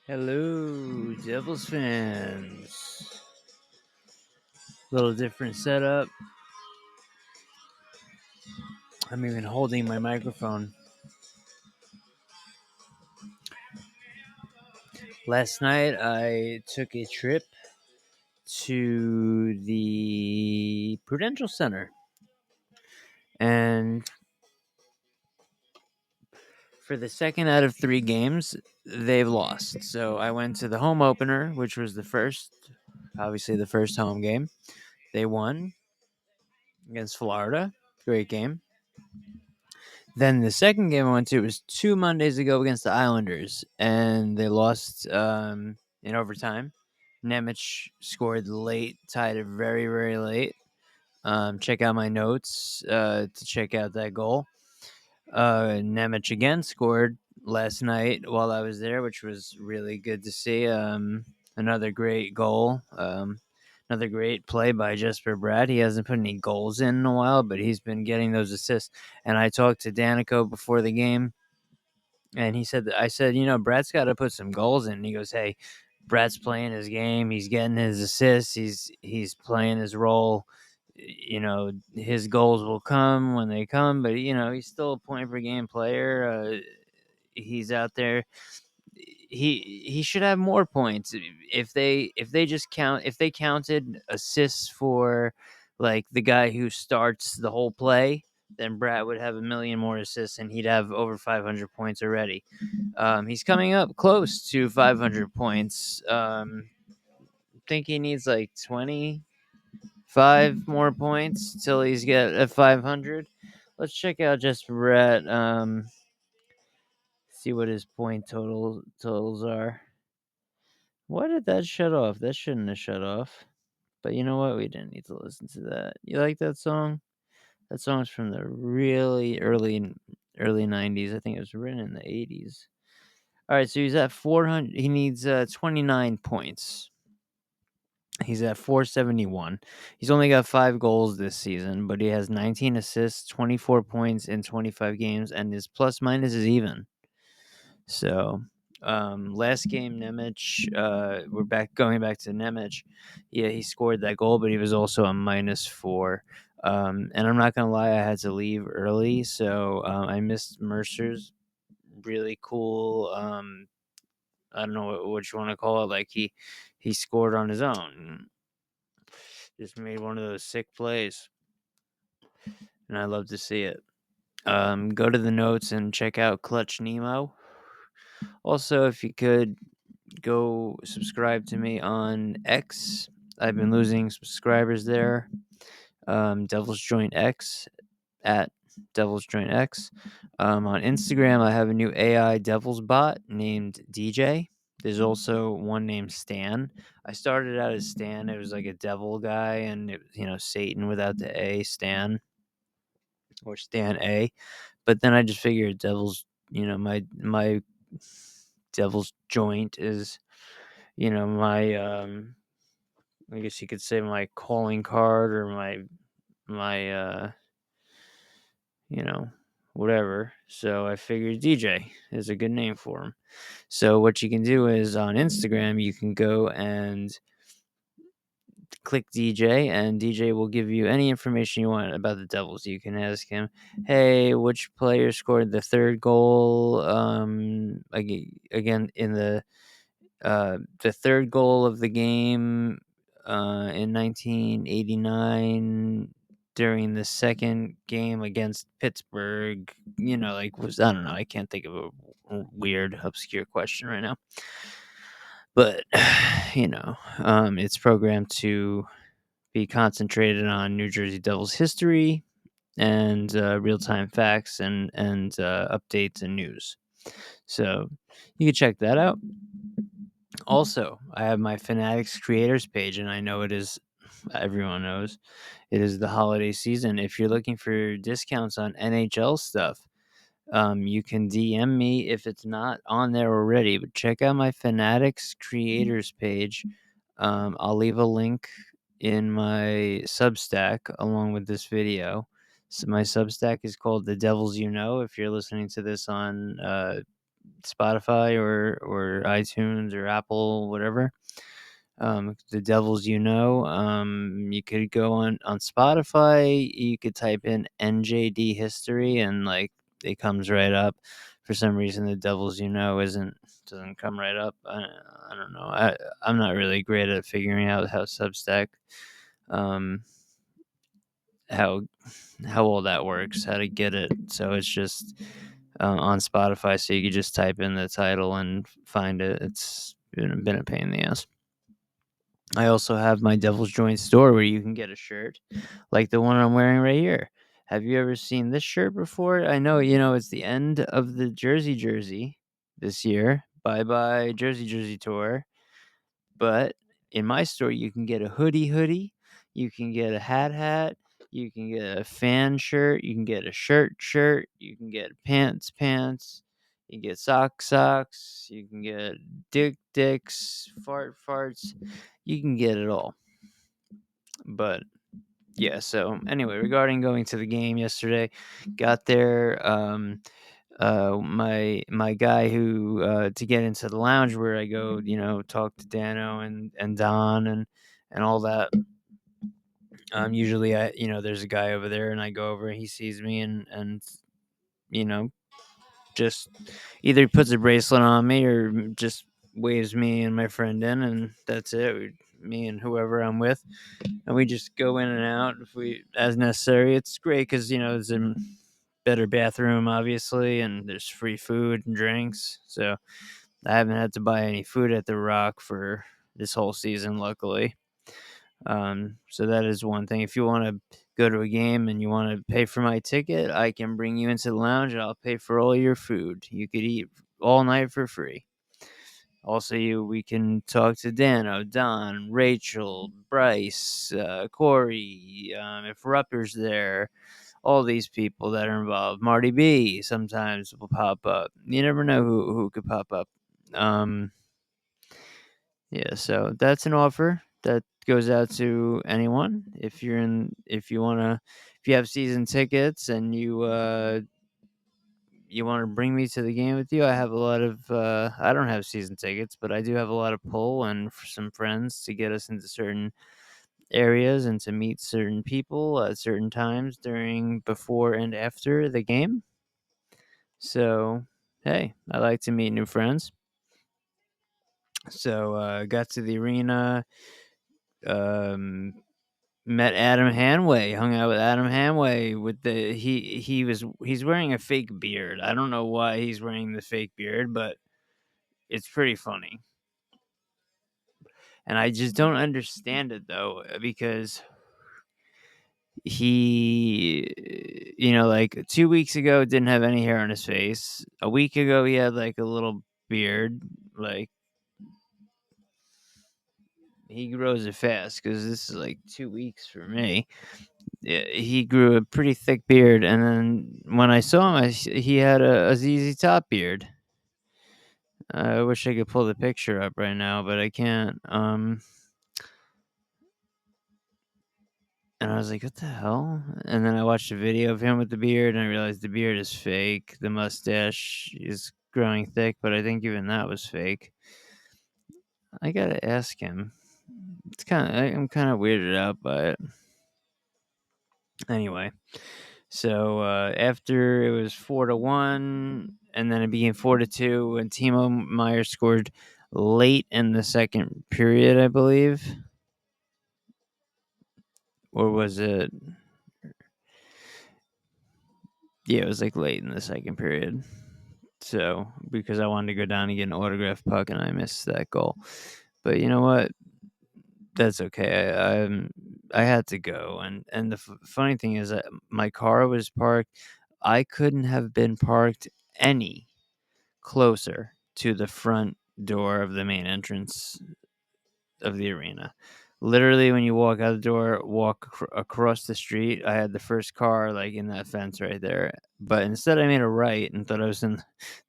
Hello, Devils fans. Little different setup. I'm even holding my microphone. Last night, I took a trip to the Prudential Center, and for the second out of 3 games, they've lost. So I went to the home opener, which was obviously the first home game. They won against Florida. Great game. Then the second game I went to was 2 Mondays ago against the Islanders, and they lost in overtime. Nemec scored late, tied it very, very late. Check out my notes to check out that goal. Nemec again scored last night while I was there, which was really good to see. Another great goal. Another great play by Jesper Bratt. He hasn't put any goals in a while, but he's been getting those assists. And I talked to Danico before the game, and I said, Bratt's got to put some goals in. And he goes, hey, Bratt's playing his game. He's getting his assists. He's playing his role. His goals will come when they come, but he's still a point per game player. He's out there. He should have more points if they counted assists for like the guy who starts the whole play. Then Brad would have a million more assists and he'd have over 500 points already. He's coming up close to 500 points. I think he needs like 25 more points till he's got a 500. Let's check out just Brett. See what his point totals are. Why did that shut off? That shouldn't have shut off. But you know what? We didn't need to listen to that. You like that song? That song's from the really early 90s. I think it was written in the 80s. All right, so he's at 400. He needs 29 points. He's at 471. He's only got 5 goals this season, but he has 19 assists, 24 points in 25 games, and his plus minus is even. So, last game, Nemec, we're going back to Nemec. Yeah, he scored that goal, but he was also a -4. And I'm not going to lie, I had to leave early, so I missed Mercer's really cool. I don't know what you want to call it. Like he scored on his own, just made one of those sick plays, and I love to see it. Go to the notes and check out Clutch Nemo. Also, if you could go subscribe to me on X. I've been losing subscribers there. Devil's Joint X at Devil's Joint X. On Instagram, I have a new AI Devils bot named DJ. There's also one named Stan. I started out as Stan. It was like a devil guy, and it was, Satan without the A, Stan, or Stan A. But then I just figured Devil's, my Devil's Joint is, my I guess you could say my calling card or my whatever. So I figured DJ is a good name for him. So what you can do is on Instagram you can go and click DJ, and DJ will give you any information you want about the Devils. You can ask him, "Hey, which player scored the third goal again in the third goal of the game in 1989 during the second game against Pittsburgh?" I don't know. I can't think of a weird, obscure question right now. But, it's programmed to be concentrated on New Jersey Devils history and real-time facts and updates and news. So you can check that out. Also, I have my Fanatics creators page, and I know everyone knows, it is the holiday season. If you're looking for discounts on NHL stuff, you can DM me if it's not on there already, but check out my Fanatics creators page. I'll leave a link in my Substack along with this video. So my Substack is called The Devils You Know. If you're listening to this on Spotify or iTunes or Apple, whatever. The Devils You Know. You could go on Spotify. You could type in NJD history, and like it comes right up. For some reason, the Devils You Know doesn't come right up. I don't know. I'm not really great at figuring out how Substack, um, how how all that works, how to get it. So it's just on Spotify. So you could just type in the title and find it. It's been a pain in the ass. I also have my Devil's Joint store where you can get a shirt like the one I'm wearing right here. Have you ever seen this shirt before? I know, it's the end of the Jersey this year. Bye bye Jersey tour. But in my store, you can get a hoodie, you can get a hat, you can get a fan shirt, you can get a shirt, you can get pants, you can get socks, you can get dicks, farts, you can get it all. But yeah, so anyway, regarding going to the game yesterday, got there. My guy who to get into the lounge where I go, talk to Dano and Don and all that. Usually there's a guy over there, and I go over and he sees me and you know just either puts a bracelet on me or just waves me and my friend in, and that's it. Me and whoever I'm with, and we just go in and out if we as necessary. It's great because there's a better bathroom, obviously, and there's free food and drinks. So I haven't had to buy any food at the Rock for this whole season, luckily. So that is one thing. If you want to go to a game and you want to pay for my ticket, I can bring you into the lounge and I'll pay for all your food. You could eat all night for free. Also, we can talk to Dano, Don, Rachel, Bryce, Corey, if Rupper's there, all these people that are involved. Marty B sometimes will pop up. You never know who could pop up. Um, yeah, so that's an offer that goes out to anyone. If you have season tickets and you want to bring me to the game with you, I have a lot of I don't have season tickets, but I do have a lot of pull and for some friends to get us into certain areas and to meet certain people at certain times before and after the game. So, hey, I like to meet new friends. So, got to the arena, um, met Adam Hanway, hung out with Adam Hanway with he's wearing a fake beard. I don't know why he's wearing the fake beard, but it's pretty funny. And I just don't understand it though, because he, like 2 weeks ago didn't have any hair on his face. A week ago he had like a little beard. Like he grows it fast because this is like 2 weeks for me. Yeah, he grew a pretty thick beard, and then when I saw him, he had a ZZ Top beard. I wish I could pull the picture up right now, but I can't. And I was like, "What the hell?" And then I watched a video of him with the beard, and I realized the beard is fake. The mustache is growing thick, but I think even that was fake. I gotta ask him. I'm kind of weirded out by it. Anyway, so after it was 4-1, and then it became 4-2, and Timo Meyer scored late in the second period, I believe, or was it? Yeah, it was like late in the second period. So because I wanted to go down and get an autographed puck, and I missed that goal. But you know what? That's okay. I had to go, and the funny thing is that my car was parked. I couldn't have been parked any closer to the front door of the main entrance of the arena. Literally, when you walk out the door, across the street, I had the first car like in that fence right there. But instead, I made a right and thought I was in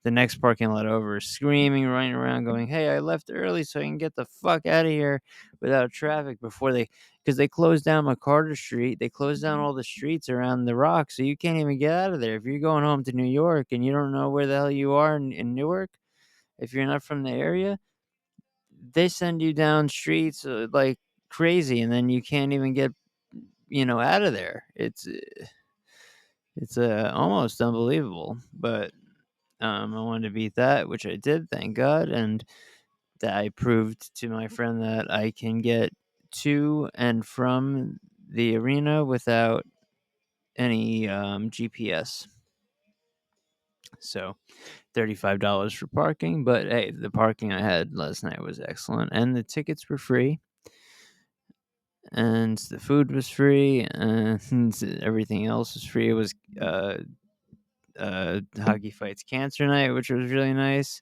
the next parking lot over, screaming, running around, going, "Hey, I left early so I can get the fuck out of here without traffic before they because they closed down McCarter Street. They closed down all the streets around the Rock, so you can't even get out of there. If you're going home to New York and you don't know where the hell you are in Newark, if you're not from the area, they send you down streets like crazy, and then you can't even get out of there. It's almost unbelievable, but I wanted to beat that, which I did, thank God, and that I proved to my friend that I can get to and from the arena without any GPS. So $35 for parking, but hey, the parking I had last night was excellent, and the tickets were free, and the food was free, and everything else was free. It was Hockey Fights Cancer Night, which was really nice.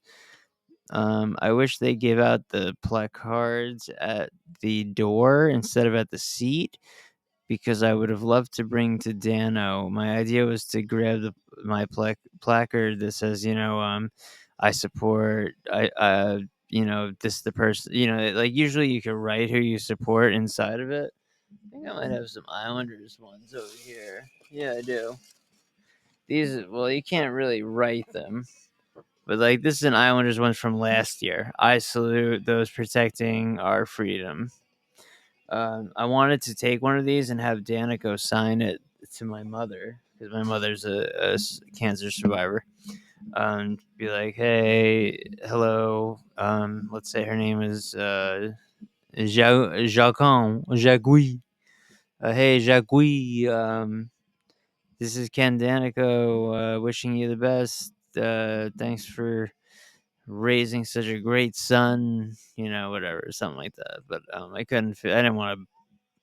I wish they gave out the placards at the door instead of at the seat, because I would have loved to bring to Dano. My idea was to grab my placard that says, I support, this the person, like usually you can write who you support inside of it. I think I might have some Islanders ones over here. Yeah, I do. These, well, you can't really write them. But like this is an Islanders one from last year. I salute those protecting our freedom. I wanted to take one of these and have Danica sign it to my mother, because my mother's a cancer survivor. Be like, hey, hello. Let's say her name is Jacques. Hey, Jacques. This is Ken Danico, wishing you the best. Thanks for raising such a great son, whatever, something like that. But I couldn't. I didn't want to.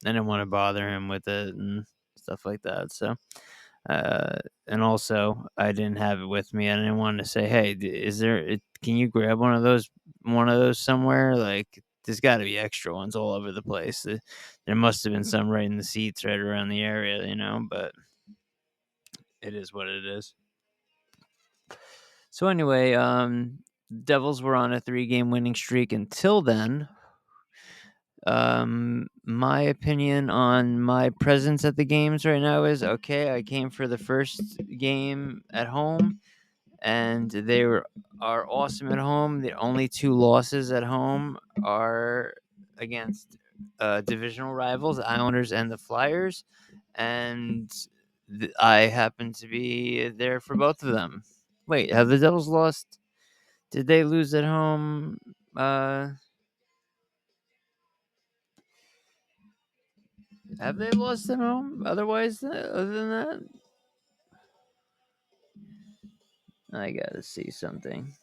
I didn't want to bother him with it and stuff like that. So, uh, and also I didn't have it with me. I didn't want to say, "Hey, is there? Can you grab one of those somewhere?" Like, there's got to be extra ones all over the place. There must have been some right in the seats, right around the area, But it is what it is. So anyway, Devils were on a 3-game winning streak until then. My opinion on my presence at the games right now is okay. I came for the first game at home, and are awesome at home. The only 2 losses at home are against divisional rivals, the Islanders and the Flyers, and I happen to be there for both of them. Wait, have the Devils lost? Did they lose at home? Have they lost at home? Otherwise, other than that, I gotta see something.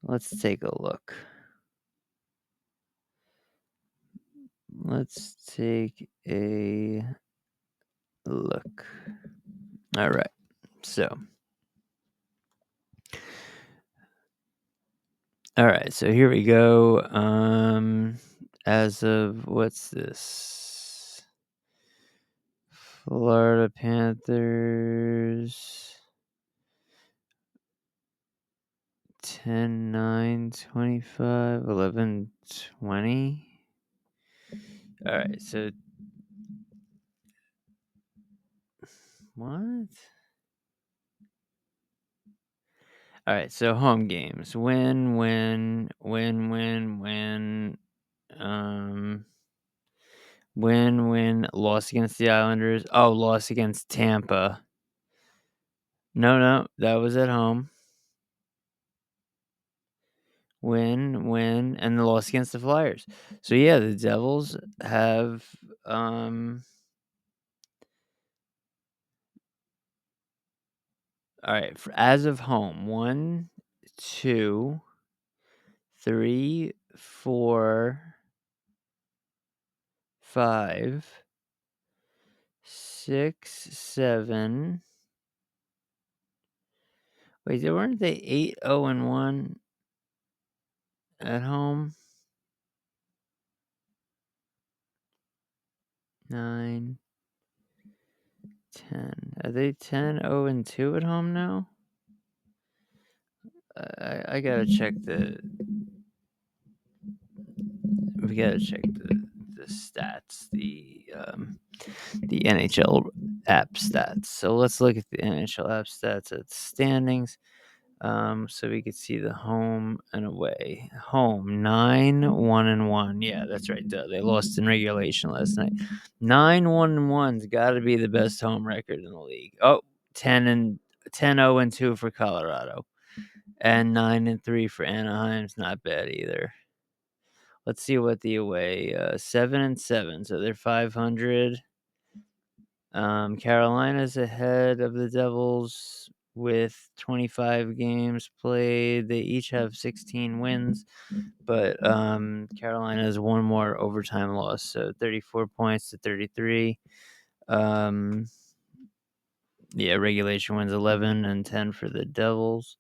Let's take a look. Let's take a look. All right. So, all right. So here we go. As of what's this? Florida Panthers 10-9-25 11-20. All right. So what? All right, so home games. Um, win. Loss against the Islanders. Oh, loss against Tampa. No, that was at home. Win, and the loss against the Flyers. So yeah, the Devils have all right, as of home, 1, 2, 3, 4, 5, 6, 7. Wait, weren't they 8-0-1 at home? 9, 10. Are they 10-0-2 at home now? I gotta check the We gotta check the stats, the NHL app stats. So let's look at the NHL app stats at standings. So we could see the home and away. Home 9-1-1. Yeah, that's right. Duh. They lost in regulation last night. 9-1-1's got to be the best home record in the league. Oh, 10-0-2 for Colorado, and 9-3 for Anaheim's not bad either. Let's see what the away 7-7. So they're 500. Carolina's ahead of the Devils with 25 games played. They each have 16 wins, but Carolina has one more overtime loss, so 34 points to 33. Yeah, regulation wins 11 and 10 for the Devils.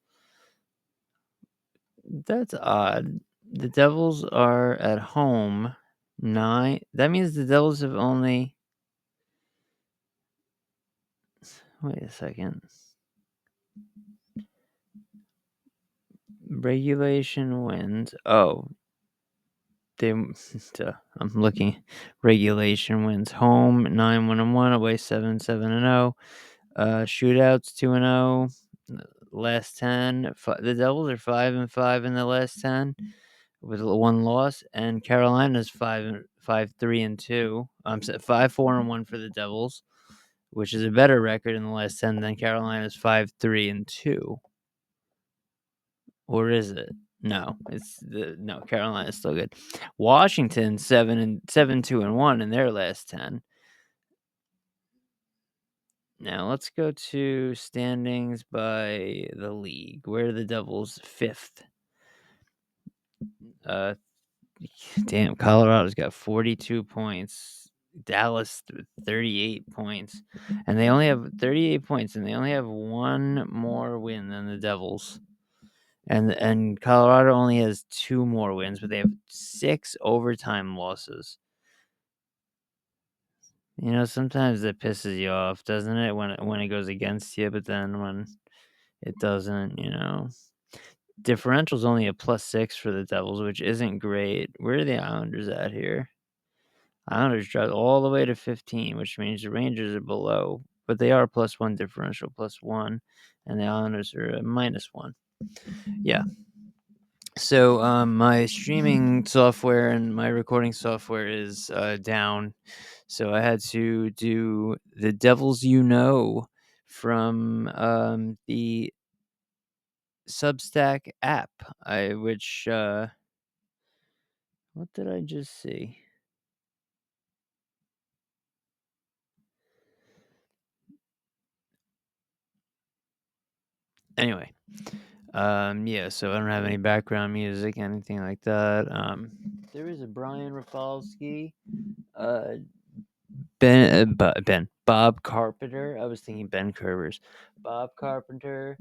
That's odd. The Devils are at home 9. That means the Devils have only. Wait a second. Regulation wins. Oh, they. I'm looking. Regulation wins home 9-1-1, away 7-7-0. Shootouts 2-0. Last 10. The Devils are 5-5 in the last 10 with one loss, and Carolina's 5-3-2. 5-4-1 for the Devils, which is a better record in the last 10 than Carolina's 5-3-2. Or is it? No, Carolina's still good. Washington 7-2-1 in their last 10. Now let's go to standings by the league. Where are the Devils? 5th. Damn, Colorado's got 42 points. Dallas 38 points. And they only have 38 points, and they only have one more win than the Devils. And Colorado only has 2 more wins, but they have 6 overtime losses. You know, sometimes that pisses you off, doesn't it? When it goes against you, but then when it doesn't, you know. Differential's only a +6 for the Devils, which isn't great. Where are the Islanders at here? Islanders dropped all the way to 15, which means the Rangers are below, but they are +1 differential, +1, and the Islanders are a -1. Yeah. So my streaming software and my recording software is down, so I had to do the Devils You Know from the Substack app. What did I just see? Anyway, yeah, so I don't have any background music, anything like that. There is a Brian Rafalski, Bob Carpenter. I was thinking Ben Curvers, Bob Carpenter,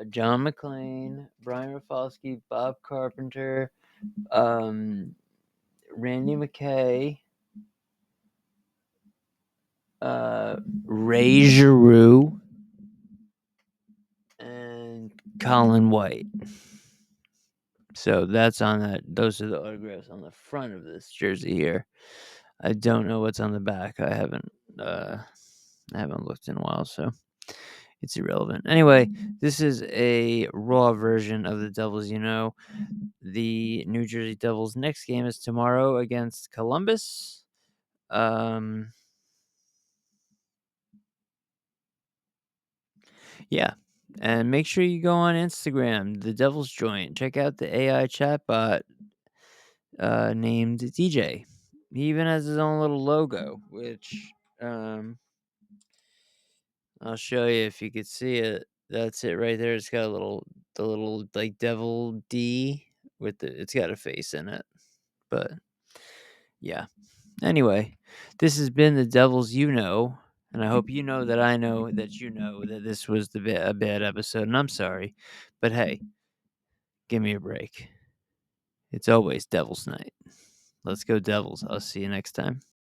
John McClane, Brian Rafalski, Bob Carpenter, Randy McKay, Ray Giroux, and Colin White. So that's on that. Those are the autographs on the front of this jersey here. I don't know what's on the back. I haven't looked in a while, so it's irrelevant. Anyway, this is a raw version of the Devils. You know, the New Jersey Devils' next game is tomorrow against Columbus. Yeah. And make sure you go on Instagram, the Devil's Joint. Check out the AI chatbot named DJ. He even has his own little logo, which I'll show you if you could see it. That's it right there. It's got the little like devil D with it's got a face in it. But yeah. Anyway, this has been the Devils You Know, and I hope you know that I know that this was a bad episode, and I'm sorry. But hey, give me a break. It's always Devil's Night. Let's go Devils. I'll see you next time.